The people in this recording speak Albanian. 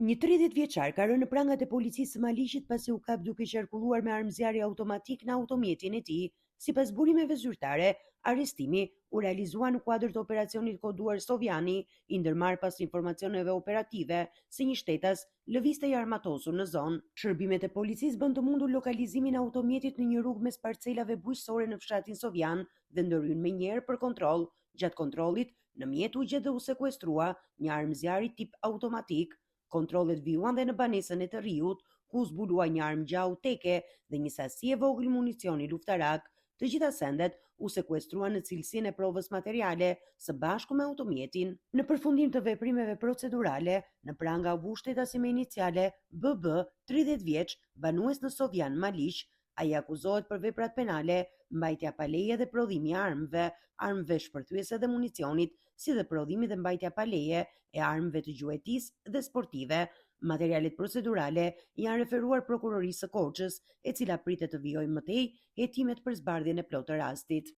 Një 30 vjeçar ka rënë në prangat e policisë së Maliqit pasi u kap duke qarkulluar me armë zjarri automatik në automjetin e tij. Sipas burimeve zyrtare, arrestimi u realizua në kuadër të operacionit koduar Sovjani, i ndërmarr pas informacioneve operative se një shtetas lëvizte i armatosur në zonë. Shërbimet e policisë bën të mundur lokalizimin e automjetit në një rrugë mes parcelave bujqësore në fshatin Sovjan dhe ndërhyn menjëherë për kontroll. Gjatë kontrollit, në mjet u gjet dhe u sekuestrua një armë zjarri tip automatik. Kontrollet vijuan dhe në banesën e të Rriut, ku zbulua një armë gjau teke dhe një sasi e vogël municioni luftarak. Të gjitha sendet u sekuestruan në cilësinë e provës materiale së bashku me automjetin. Në përfundim të veprimeve procedurale, në pranga u vu shtetasi me iniciale BB, 30 vjeç, banues në Sovjan, Maliq. Ai akuzohet për veprat penale, mbajtja pa leje dhe prodhimi i armëve shpërthyese dhe municionit, si dhe prodhimi dhe mbajtja pa leje e armëve të gjuetisë dhe sportive. Materialet procedurale janë referuar prokurorisë së Korçës, e cila pritet të vijojë më tej hetimet për zbardhjen e plotë të rastit.